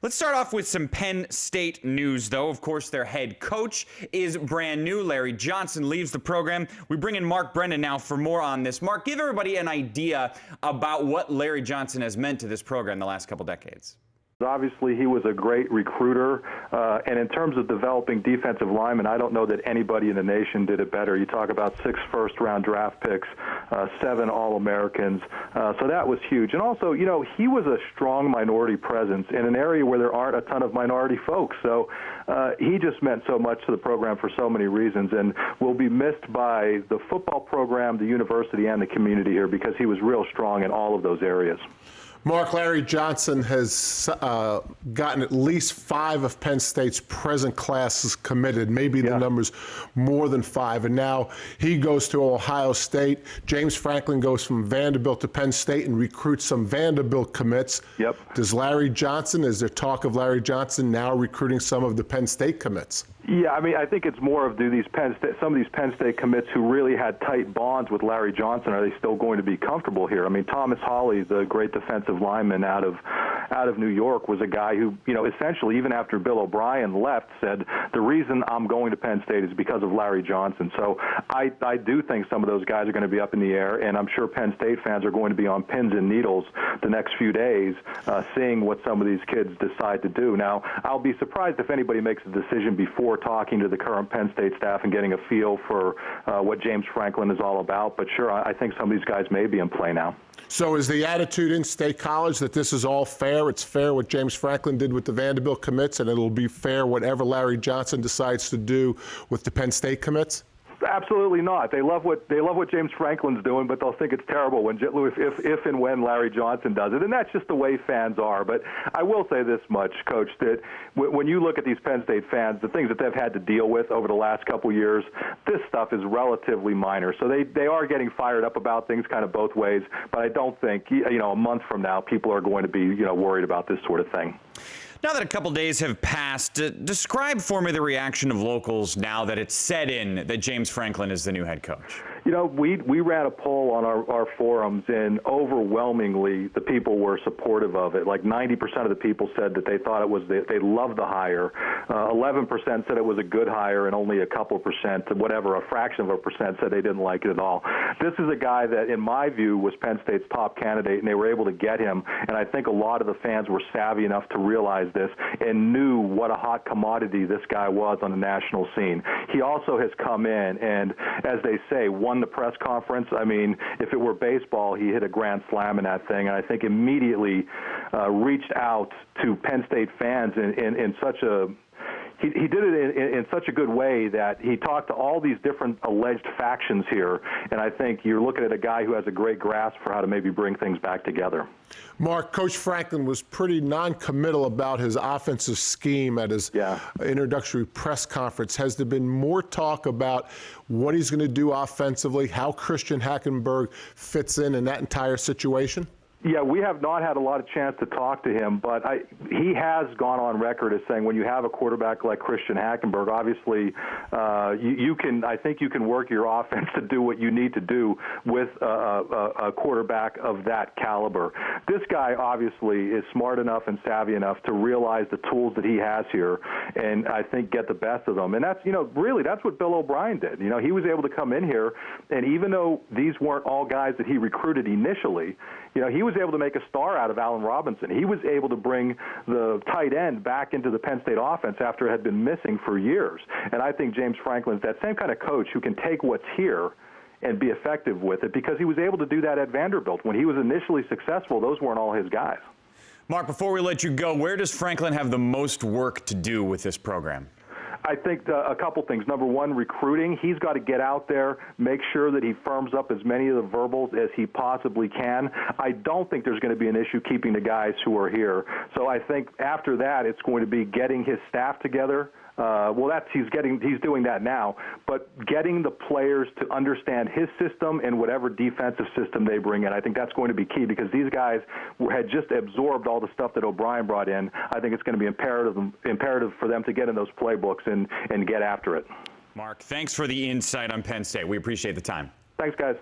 Let's start off with some Penn State news, though. Of course, their head coach is brand new. Larry Johnson leaves the program. We bring in Brennan now for more on this. Mark, give everybody an idea about what Larry Johnson has meant to this program the last couple decades. Obviously, he was a great recruiter, and in terms of developing defensive linemen, I don't know that anybody in the nation did it better. You talk about 6 first-round draft picks, 7 All-Americans, so that was huge. And also, you know, he was a strong minority presence in an area where there aren't a ton of minority folks. So he just meant so much to the program for so many reasons, and will be missed by the football program, the university, and the community here because he was real strong in all of those areas. Mark, Larry Johnson has gotten at least 5 of Penn State's present classes committed, maybe the number's more than 5. And now he goes to Ohio State. James Franklin goes from Vanderbilt to Penn State and recruits some Vanderbilt commits. Yep. Is there talk of Larry Johnson now recruiting some of the Penn State commits? Yeah, I mean, I think it's more of some of these Penn State commits who really had tight bonds with Larry Johnson, are they still going to be comfortable here? I mean, Thomas Hawley, the great defensive lineman out of New York, was a guy who, you know, essentially even after Bill O'Brien left, said the reason I'm going to Penn State is because of Larry Johnson. So I do think some of those guys are going to be up in the air, and I'm sure Penn State fans are going to be on pins and needles the next few days, seeing what some of these kids decide to do. Now, I'll be surprised if anybody makes a decision before talking to the current Penn State staff and getting a feel for what James Franklin is all about. But sure, I think some of these guys may be in play now. So is the attitude in State College that this is all fair? It's fair what James Franklin did with the Vanderbilt commits, and it'll be fair whatever Larry Johnson decides to do with the Penn State commits? Absolutely not. They love what James Franklin's doing, but they'll think it's terrible if and when Larry Johnson does it, and that's just the way fans are. But I will say this much, Coach, that when you look at these Penn State fans, the things that they've had to deal with over the last couple years, this stuff is relatively minor. So they are getting fired up about things kind of both ways, but I don't think, you know, a month from now people are going to be, you know, worried about this sort of thing. Now that a couple days have passed, describe for me the reaction of locals now that it's set in that James Franklin is the new head coach. You know, we ran a poll on our forums, and overwhelmingly the people were supportive of it. Like 90% of the people said that they thought they loved the hire. 11% said it was a good hire, and only a couple percent, a fraction of a percent, said they didn't like it at all. This is a guy that, in my view, was Penn State's top candidate, and they were able to get him. And I think a lot of the fans were savvy enough to realize this and knew what a hot commodity this guy was on the national scene. He also has come in and, as they say, won the press conference. I mean, if it were baseball, he hit a grand slam in that thing, and I think immediately reached out to Penn State fans in such a he did it in such a good way that he talked to all these different alleged factions here, and I think you're looking at a guy who has a great grasp for how to maybe bring things back together. Mark, Coach Franklin was pretty non-committal about his offensive scheme at his introductory press conference. Has there been more talk about what he's going to do offensively, how Christian Hackenberg fits in that entire situation? Yeah, we have not had a lot of chance to talk to him, but he has gone on record as saying when you have a quarterback like Christian Hackenberg, obviously I think you can work your offense to do what you need to do with a quarterback of that caliber. This guy obviously is smart enough and savvy enough to realize the tools that he has here and I think get the best of them. And that's, you know, really that's what Bill O'Brien did. You know, he was able to come in here, and even though these weren't all guys that he recruited initially, you know, he was able to make a star out of Allen Robinson. He was able to bring the tight end back into the Penn State offense after it had been missing for years. And I think James Franklin's that same kind of coach who can take what's here and be effective with it, because he was able to do that at Vanderbilt. When he was initially successful, those weren't all his guys. Mark, before we let you go, where does Franklin have the most work to do with this program? I think a couple things. Number one, recruiting. He's got to get out there, make sure that he firms up as many of the verbals as he possibly can. I don't think there's going to be an issue keeping the guys who are here. So I think after that, it's going to be getting his staff together. He's doing that now, but getting the players to understand his system and whatever defensive system they bring in, I think that's going to be key, because these guys had just absorbed all the stuff that O'Brien brought in. I think it's going to be imperative for them to get in those playbooks and get after it. Mark, thanks for the insight on Penn State. We appreciate the time. Thanks, guys.